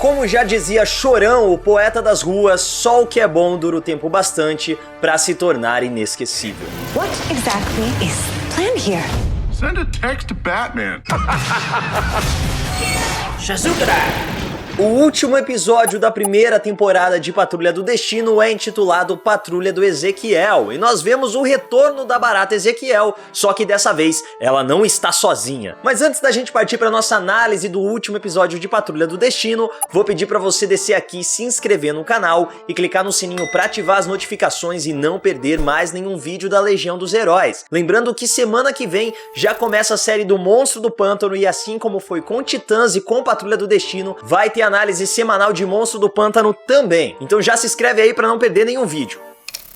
Como já dizia Chorão, o poeta das ruas, só o que é bom dura o tempo bastante para se tornar inesquecível. What exactly is the plan here? Send a text to Batman. Shazukara! O último episódio da primeira temporada de Patrulha do Destino é intitulado Patrulha do Ezequiel, e nós vemos o retorno da barata Ezequiel, só que dessa vez ela não está sozinha. Mas antes da gente partir para nossa análise do último episódio de Patrulha do Destino, vou pedir para você descer aqui, se inscrever no canal e clicar no sininho para ativar as notificações e não perder mais nenhum vídeo da Legião dos Heróis. Lembrando que semana que vem já começa a série do Monstro do Pântano, e assim como foi com Titãs e com Patrulha do Destino, vai ter análise semanal de Monstro do Pântano também. Então já se inscreve aí para não perder nenhum vídeo.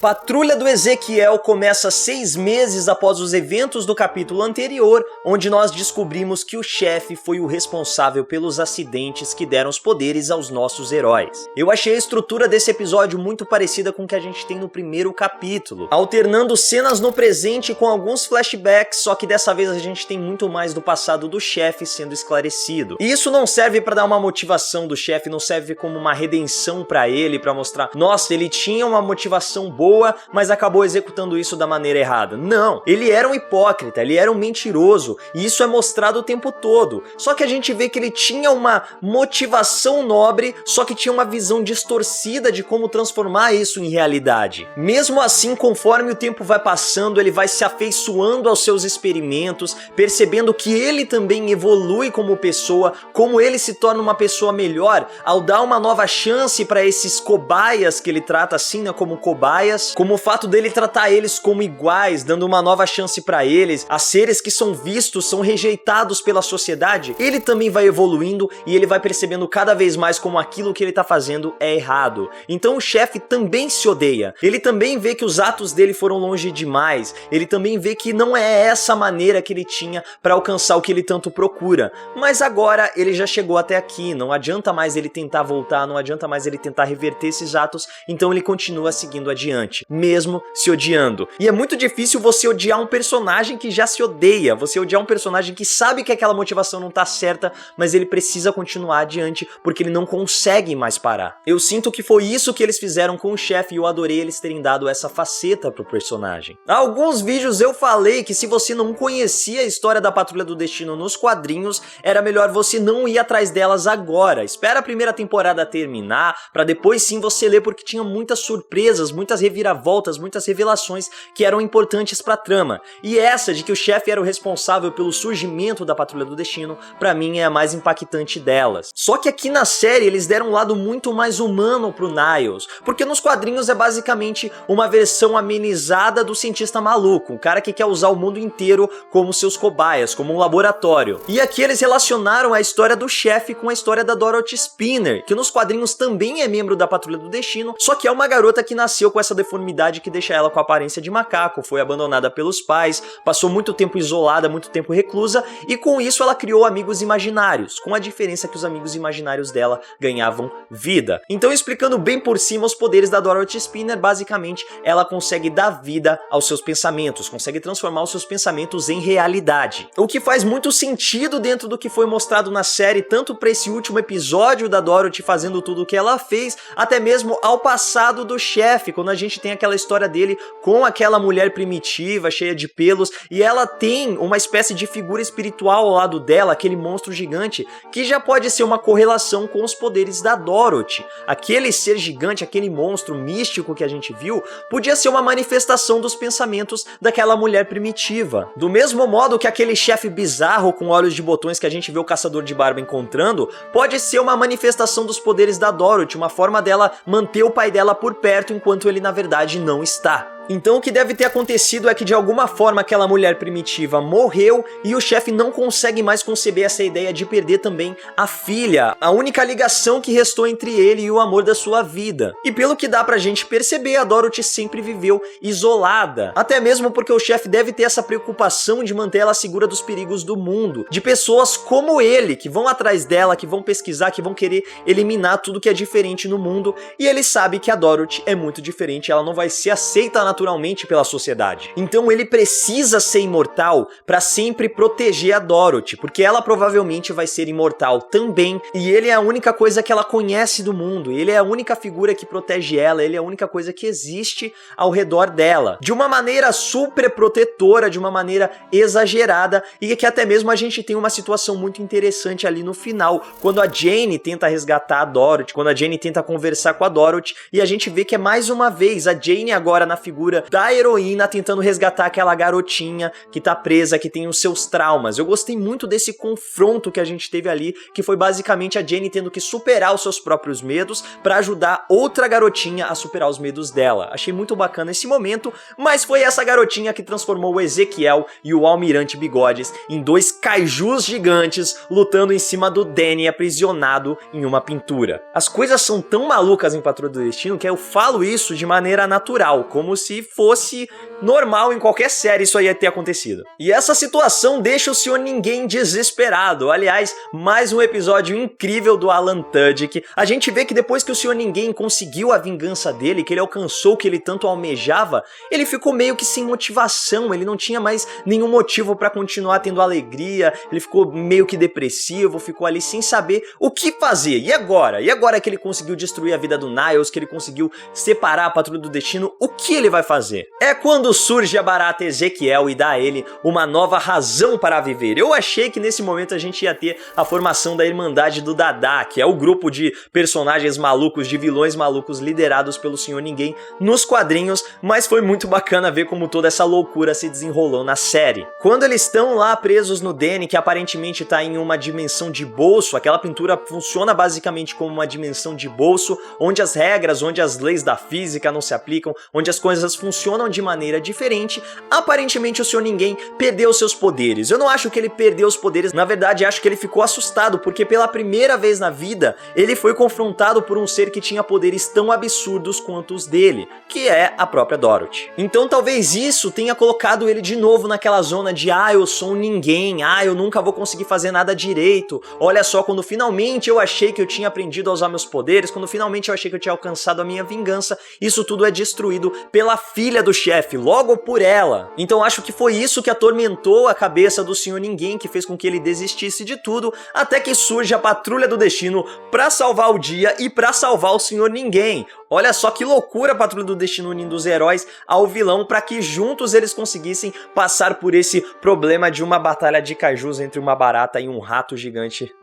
Patrulha do Ezequiel começa 6 meses após os eventos do capítulo anterior, onde nós descobrimos que o chefe foi o responsável pelos acidentes que deram os poderes aos nossos heróis. Eu achei a estrutura desse episódio muito parecida com o que a gente tem no primeiro capítulo, alternando cenas no presente com alguns flashbacks, só que dessa vez a gente tem muito mais do passado do chefe sendo esclarecido. E isso não serve para dar uma motivação do chefe, não serve como uma redenção para ele, para mostrar, nossa, ele tinha uma motivação boa, mas acabou executando isso da maneira errada. Não, ele era um hipócrita, ele era um mentiroso, e isso é mostrado o tempo todo. Só que a gente vê que ele tinha uma motivação nobre, só que tinha uma visão distorcida de como transformar isso em realidade. Mesmo assim, conforme o tempo vai passando, ele vai se afeiçoando aos seus experimentos, percebendo que ele também evolui como pessoa, como ele se torna uma pessoa melhor ao dar uma nova chance para esses cobaias que ele trata assim, né, como cobaias, como o fato dele tratar eles como iguais, dando uma nova chance para eles, a seres que são vistos, são rejeitados pela sociedade. Ele também vai evoluindo e ele vai percebendo cada vez mais como aquilo que ele tá fazendo é errado. Então o chefe também se odeia, ele também vê que os atos dele foram longe demais, ele também vê que não é essa maneira que ele tinha para alcançar o que ele tanto procura. Mas agora ele já chegou até aqui, não adianta mais ele tentar voltar, não adianta mais ele tentar reverter esses atos, então ele continua seguindo adiante, mesmo se odiando. E é muito difícil você odiar um personagem que já se odeia, você odiar um personagem que sabe que aquela motivação não tá certa, mas ele precisa continuar adiante porque ele não consegue mais parar. Eu sinto que foi isso que eles fizeram com o chefe e eu adorei eles terem dado essa faceta pro personagem. Há alguns vídeos eu falei que se você não conhecia a história da Patrulha do Destino nos quadrinhos, era melhor você não ir atrás delas agora. Espera a primeira temporada terminar, pra depois sim você ler, porque tinha muitas surpresas, muitas reviravoltas, muitas revelações que eram importantes pra trama. E essa de que o chefe era o responsável pelo surgimento da Patrulha do Destino, pra mim é a mais impactante delas. Só que aqui na série eles deram um lado muito mais humano pro Niles, porque nos quadrinhos é basicamente uma versão amenizada do cientista maluco, um cara que quer usar o mundo inteiro como seus cobaias, como um laboratório. E aqui eles relacionaram a história do chefe com a história da Dorothy Spinner, que nos quadrinhos também é membro da Patrulha do Destino, só que é uma garota que nasceu com essa deformidade que deixa ela com a aparência de macaco, foi abandonada pelos pais, passou muito tempo isolada, muito tempo reclusa, e com isso ela criou amigos imaginários, com a diferença que os amigos imaginários dela ganhavam vida. Então, explicando bem por cima os poderes da Dorothy Spinner, basicamente ela consegue dar vida aos seus pensamentos, consegue transformar os seus pensamentos em realidade. O que faz muito sentido dentro do que foi mostrado na série, tanto para esse último episódio da Dorothy fazendo tudo o que ela fez, até mesmo ao passado do chefe, quando a gente tem aquela história dele com aquela mulher primitiva, cheia de pelos, e ela tem uma espécie de figura espiritual ao lado dela, aquele monstro gigante, que já pode ser uma correlação com os poderes da Dorothy. Aquele ser gigante, aquele monstro místico que a gente viu, podia ser uma manifestação dos pensamentos daquela mulher primitiva. Do mesmo modo que aquele chefe bizarro com olhos de botões que a gente vê o Caçador de Barba encontrando, pode ser uma manifestação dos poderes da Dorothy, uma forma dela manter o pai dela por perto enquanto ele na verdade não está. Então o que deve ter acontecido é que de alguma forma aquela mulher primitiva morreu e o chefe não consegue mais conceber essa ideia de perder também a filha, a única ligação que restou entre ele e o amor da sua vida. E pelo que dá pra gente perceber, a Dorothy sempre viveu isolada, até mesmo porque o chefe deve ter essa preocupação de manter ela segura dos perigos do mundo, de pessoas como ele, que vão atrás dela, que vão pesquisar, que vão querer eliminar tudo que é diferente no mundo, e ele sabe que a Dorothy é muito diferente, ela não vai ser aceita na naturalmente pela sociedade. Então ele precisa ser imortal para sempre proteger a Dorothy, porque ela provavelmente vai ser imortal também, e ele é a única coisa que ela conhece do mundo, ele é a única figura que protege ela, ele é a única coisa que existe ao redor dela, de uma maneira super protetora, de uma maneira exagerada, e que até mesmo a gente tem uma situação muito interessante ali no final, quando a Jane tenta resgatar a Dorothy, quando a Jane tenta conversar com a Dorothy, e a gente vê que é mais uma vez a Jane agora na figura da heroína tentando resgatar aquela garotinha que tá presa, que tem os seus traumas. Eu gostei muito desse confronto que a gente teve ali, que foi basicamente a Jane tendo que superar os seus próprios medos para ajudar outra garotinha a superar os medos dela. Achei muito bacana esse momento, mas foi essa garotinha que transformou o Ezequiel e o Almirante Bigodes em dois kaijus gigantes lutando em cima do Danny aprisionado em uma pintura. As coisas são tão malucas em Patrulha do Destino que eu falo isso de maneira natural, como se fosse normal em qualquer série isso aí ia ter acontecido. E essa situação deixa o Sr. Ninguém desesperado. Aliás, mais um episódio incrível do Alan Tudyk. A gente vê que depois que o Sr. Ninguém conseguiu a vingança dele, que ele alcançou o que ele tanto almejava, ele ficou meio que sem motivação, ele não tinha mais nenhum motivo para continuar tendo alegria, ele ficou meio que depressivo, ficou ali sem saber o que fazer. E agora? E agora que ele conseguiu destruir a vida do Niles, que ele conseguiu separar a Patrulha do Destino, o que ele vai fazer? É quando surge a barata Ezequiel e dá a ele uma nova razão para viver. Eu achei que nesse momento a gente ia ter a formação da Irmandade do Dada, que é o grupo de personagens malucos, de vilões malucos liderados pelo Sr. Ninguém nos quadrinhos, mas foi muito bacana ver como toda essa loucura se desenrolou na série. Quando eles estão lá presos no Danny, que aparentemente está em uma dimensão de bolso, aquela pintura funciona basicamente como uma dimensão de bolso, onde as regras, onde as leis da física não se aplicam, onde as coisas funcionam de maneira diferente. Aparentemente o Sr. Ninguém perdeu seus poderes. Eu não acho que ele perdeu os poderes, na verdade acho que ele ficou assustado, porque pela primeira vez na vida ele foi confrontado por um ser que tinha poderes tão absurdos quanto os dele, que é a própria Dorothy. Então talvez isso tenha colocado ele de novo naquela zona de eu sou um ninguém, eu nunca vou conseguir fazer nada direito, olha só, quando finalmente eu achei que eu tinha aprendido a usar meus poderes, quando finalmente eu achei que eu tinha alcançado a minha vingança, isso tudo é destruído pela filha do chefe, logo por ela. Então acho que foi isso que atormentou a cabeça do Sr. Ninguém, que fez com que ele desistisse de tudo, até que surge a Patrulha do Destino pra salvar o dia e pra salvar o Sr. Ninguém. Olha só que loucura a Patrulha do Destino unindo os heróis ao vilão para que juntos eles conseguissem passar por esse problema de uma batalha de kaijus entre uma barata e um rato gigante.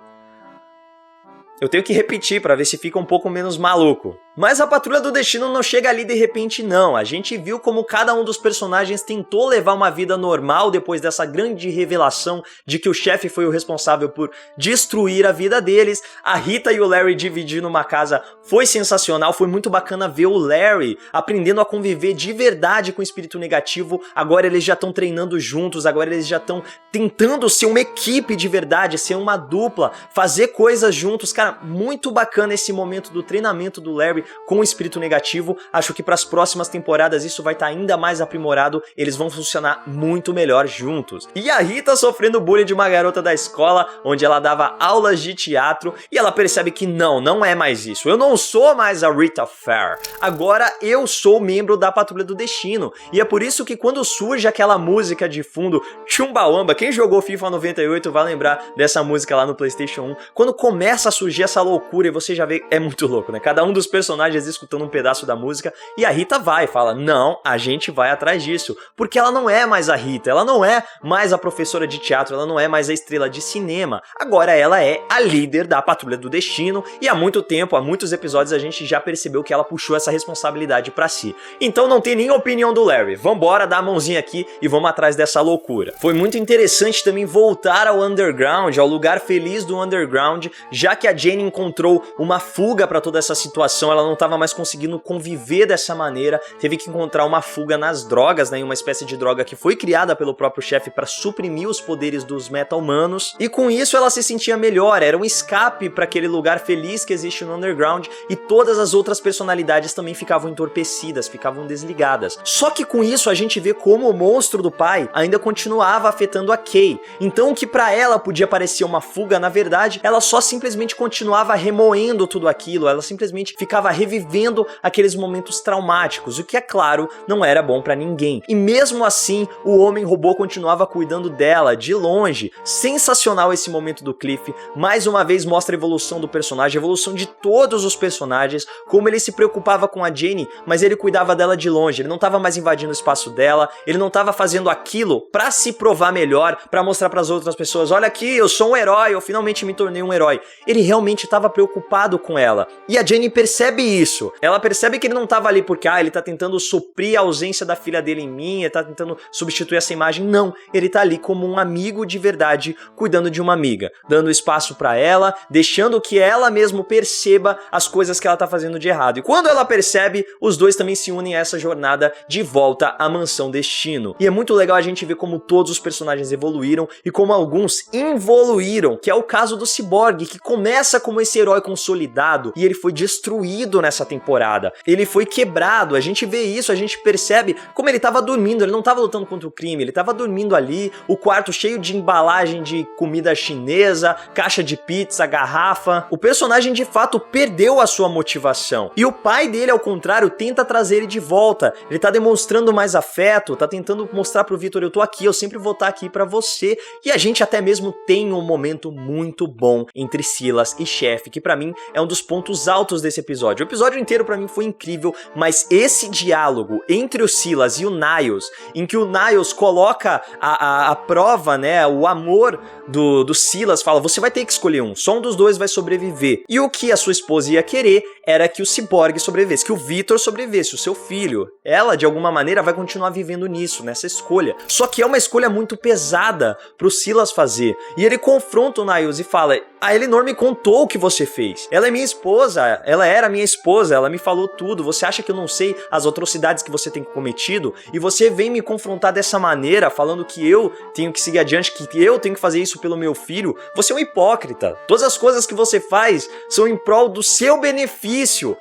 Eu tenho que repetir para ver se fica um pouco menos maluco. Mas a Patrulha do Destino não chega ali de repente não, a gente viu como cada um dos personagens tentou levar uma vida normal depois dessa grande revelação de que o chefe foi o responsável por destruir a vida deles. A Rita e o Larry dividindo uma casa foi sensacional, foi muito bacana ver o Larry aprendendo a conviver de verdade com o espírito negativo. Agora eles já estão treinando juntos, agora eles já estão tentando ser uma equipe de verdade, ser uma dupla, fazer coisas juntos. Cara, muito bacana esse momento do treinamento do Larry com o espírito negativo. Acho que para as próximas temporadas isso vai estar ainda mais aprimorado, eles vão funcionar muito melhor juntos. E a Rita sofrendo bullying de uma garota da escola, onde ela dava aulas de teatro, e ela percebe que não é mais isso. Eu não sou mais a Rita Fair, agora eu sou membro da Patrulha do Destino. E é por isso que quando surge aquela música de fundo, Chumbawamba, quem jogou FIFA 98 vai lembrar dessa música lá no PlayStation 1, quando começa a surgir essa loucura e você já vê, é muito louco, né? Cada um dos personagens escutando um pedaço da música, e a Rita vai e fala, não, a gente vai atrás disso, porque ela não é mais a Rita, ela não é mais a professora de teatro, ela não é mais a estrela de cinema, agora ela é a líder da Patrulha do Destino, e há muito tempo, há muitos episódios a gente já percebeu que ela puxou essa responsabilidade pra si. Então não tem nem opinião do Larry, vambora dar a mãozinha aqui e vamos atrás dessa loucura. Foi muito interessante também voltar ao Underground, ao lugar feliz do Underground, já que a Jane encontrou uma fuga pra toda essa situação, ela não estava mais conseguindo conviver dessa maneira, teve que encontrar uma fuga nas drogas, né, em uma espécie de droga que foi criada pelo próprio chefe para suprimir os poderes dos meta-humanos, e com isso ela se sentia melhor, era um escape para aquele lugar feliz que existe no Underground, e todas as outras personalidades também ficavam entorpecidas, ficavam desligadas. Só que com isso a gente vê como o monstro do pai ainda continuava afetando a Kay, então o que para ela podia parecer uma fuga, na verdade, ela só simplesmente continuava continuava remoendo tudo aquilo, ela simplesmente ficava revivendo aqueles momentos traumáticos, o que, é claro, não era bom pra ninguém. E mesmo assim, o Homem-Robô continuava cuidando dela, de longe. Sensacional esse momento do Cliff, mais uma vez mostra a evolução do personagem, a evolução de todos os personagens, como ele se preocupava com a Jane, mas ele cuidava dela de longe, ele não estava mais invadindo o espaço dela, ele não estava fazendo aquilo pra se provar melhor, pra mostrar pras outras pessoas, olha aqui, eu sou um herói, eu finalmente me tornei um herói. Ele realmente estava preocupado com ela, e a Jane percebe isso, ela percebe que ele não estava ali porque, ele tá tentando suprir a ausência da filha dele em mim, ele tá tentando substituir essa imagem, não, ele tá ali como um amigo de verdade, cuidando de uma amiga, dando espaço pra ela, deixando que ela mesmo perceba as coisas que ela tá fazendo de errado. E quando ela percebe, os dois também se unem a essa jornada de volta à Mansão Destino. E é muito legal a gente ver como todos os personagens evoluíram e como alguns involuíram, que é o caso do Cyborg, que começa como esse herói consolidado e ele foi destruído nessa temporada. Ele foi quebrado, a gente vê isso, a gente percebe como ele tava dormindo, ele não tava lutando contra o crime, ele tava dormindo ali, o quarto cheio de embalagem de comida chinesa, caixa de pizza, garrafa. O personagem de fato perdeu a sua motivação. E o pai dele, ao contrário, tenta trazer ele de volta. Ele tá demonstrando mais afeto, tá tentando mostrar pro Victor, eu tô aqui, eu sempre vou estar aqui pra você. E a gente até mesmo tem um momento muito bom entre Silas e Chefe, que pra mim é um dos pontos altos desse episódio. O episódio inteiro pra mim foi incrível, mas esse diálogo entre o Silas e o Niles, em que o Niles coloca a prova, né, o amor do Silas, fala, você vai ter que escolher um, só um dos dois vai sobreviver. E o que a sua esposa ia querer era que o Cyborg sobrevivesse, que o Victor sobrevivesse, o seu filho. Ela, de alguma maneira, vai continuar vivendo nisso, nessa escolha. Só que é uma escolha muito pesada pro Silas fazer. E ele confronta o Niles e fala, a Eleanor me contou o que você fez. Ela é minha esposa, ela era minha esposa, ela me falou tudo. Você acha que eu não sei as atrocidades que você tem cometido? E você vem me confrontar dessa maneira, falando que eu tenho que seguir adiante, que eu tenho que fazer isso pelo meu filho? Você é um hipócrita. Todas as coisas que você faz são em prol do seu benefício.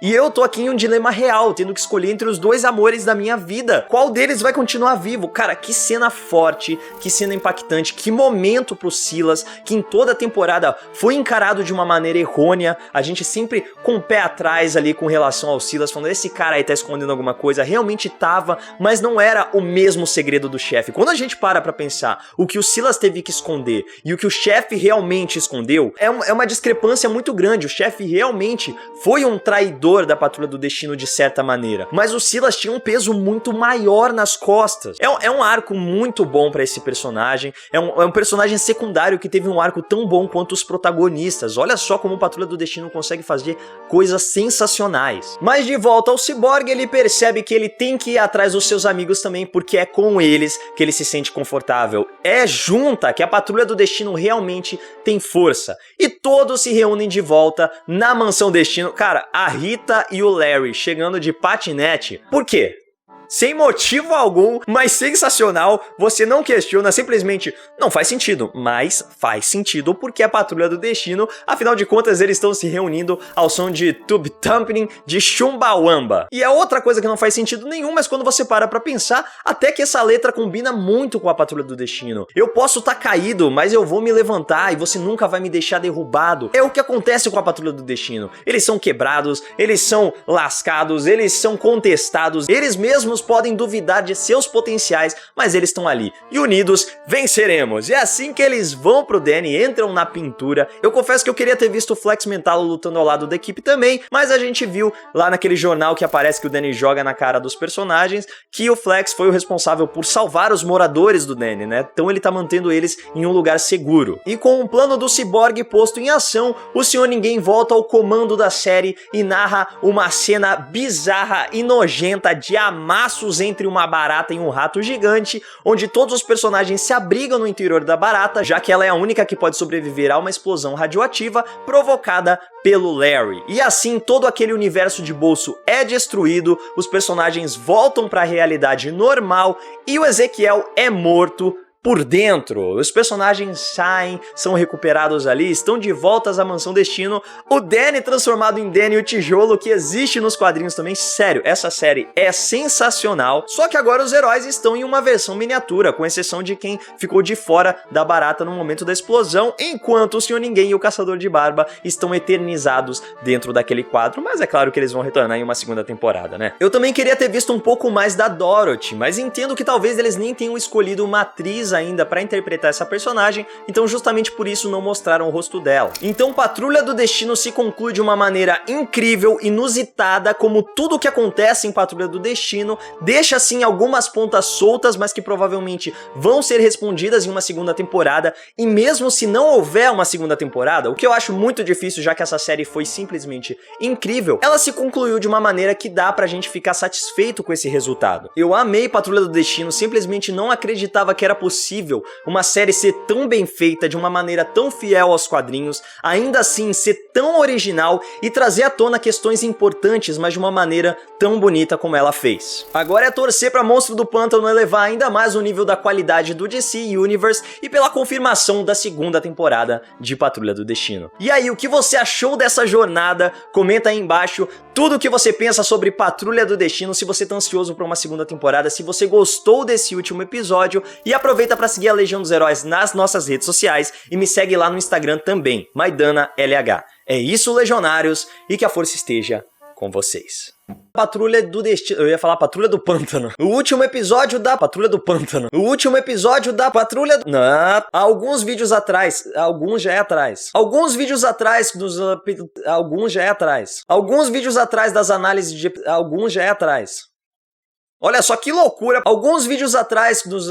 E eu tô aqui em um dilema real, tendo que escolher entre os dois amores da minha vida. Qual deles vai continuar vivo? Cara, que cena forte, que cena impactante, que momento pro Silas, que em toda a temporada foi encarado de uma maneira errônea. A gente sempre com o pé atrás ali com relação ao Silas, falando, esse cara aí tá escondendo alguma coisa. Realmente tava, mas não era o mesmo segredo do Chefe. Quando a gente para pra pensar o que o Silas teve que esconder e o que o Chefe realmente escondeu, é uma discrepância muito grande. O Chefe realmente foi um traidor da Patrulha do Destino de certa maneira, mas o Silas tinha um peso muito maior nas costas. É um arco muito bom pra esse personagem, é um personagem secundário que teve um arco tão bom quanto os protagonistas. Olha só como o Patrulha do Destino consegue fazer coisas sensacionais. Mas de volta ao Cyborg, ele percebe que ele tem que ir atrás dos seus amigos também, porque é com eles que ele se sente confortável. É junta que a Patrulha do Destino realmente tem força. E todos se reúnem de volta na Mansão Destino. Cara, a Rita e o Larry chegando de patinete. Por quê? Sem motivo algum, mas sensacional, você não questiona, simplesmente não faz sentido, mas faz sentido porque é a Patrulha do Destino, afinal de contas eles estão se reunindo ao som de Tube Thumping de Chumbawamba. E é outra coisa que não faz sentido nenhum, mas quando você para pra pensar, até que essa letra combina muito com a Patrulha do Destino. Eu posso estar caído, mas eu vou me levantar e você nunca vai me deixar derrubado. É o que acontece com a Patrulha do Destino. Eles são quebrados, eles são lascados, eles são contestados, eles mesmos podem duvidar de seus potenciais, mas eles estão ali. E unidos, venceremos. E é assim que eles vão pro Danny, entram na pintura. Eu confesso que eu queria ter visto o Flex Mentalo lutando ao lado da equipe também, mas a gente viu lá naquele jornal que aparece que o Danny joga na cara dos personagens, que o Flex foi o responsável por salvar os moradores do Danny, né? Então ele tá mantendo eles em um lugar seguro. E com o plano do Cyborg posto em ação, o Senhor Ninguém volta ao comando da série e narra uma cena bizarra e nojenta de amasso entre uma barata e um rato gigante, onde todos os personagens se abrigam no interior da barata, já que ela é a única que pode sobreviver a uma explosão radioativa provocada pelo Larry. E assim todo aquele universo de bolso é destruído, os personagens voltam para a realidade normal e o Ezequiel é morto por dentro. Os personagens saem, são recuperados ali, estão de volta à Mansão Destino. O Danny transformado em Danny o Tijolo, que existe nos quadrinhos também. Sério, essa série é sensacional. Só que agora os heróis estão em uma versão miniatura, com exceção de quem ficou de fora da barata no momento da explosão, enquanto o Senhor Ninguém e o Caçador de Barba estão eternizados dentro daquele quadro, mas é claro que eles vão retornar em uma segunda temporada, né? Eu também queria ter visto um pouco mais da Dorothy, mas entendo que talvez eles nem tenham escolhido uma atriz ainda para interpretar essa personagem, então justamente por isso não mostraram o rosto dela. Então Patrulha do Destino se conclui de uma maneira incrível, inusitada, como tudo que acontece em Patrulha do Destino, deixa assim algumas pontas soltas, mas que provavelmente vão ser respondidas em uma segunda temporada, e mesmo se não houver uma segunda temporada, o que eu acho muito difícil já que essa série foi simplesmente incrível, ela se concluiu de uma maneira que dá pra gente ficar satisfeito com esse resultado. Eu amei Patrulha do Destino, simplesmente não acreditava que era possível uma série ser tão bem feita, de uma maneira tão fiel aos quadrinhos, ainda assim ser tão original e trazer à tona questões importantes, mas de uma maneira tão bonita como ela fez. Agora é torcer pra Monstro do Pântano elevar ainda mais o nível da qualidade do DC Universe e pela confirmação da segunda temporada de Patrulha do Destino. E aí, o que você achou dessa jornada? Comenta aí embaixo tudo o que você pensa sobre Patrulha do Destino, se você tá ansioso por uma segunda temporada, se você gostou desse último episódio, e aproveita para seguir a Legião dos Heróis nas nossas redes sociais e me segue lá no Instagram também, MaidanaLH. É isso, Legionários, e que a força esteja com vocês. Patrulha do Destino. Eu ia falar Patrulha do Pântano. O último episódio da Patrulha do Pântano. O último episódio da Patrulha... Não. Alguns vídeos atrás. Alguns já é atrás. Alguns vídeos atrás dos... Alguns já é atrás. Alguns vídeos atrás das análises de... Alguns já é atrás. Olha só que loucura. Alguns vídeos atrás dos...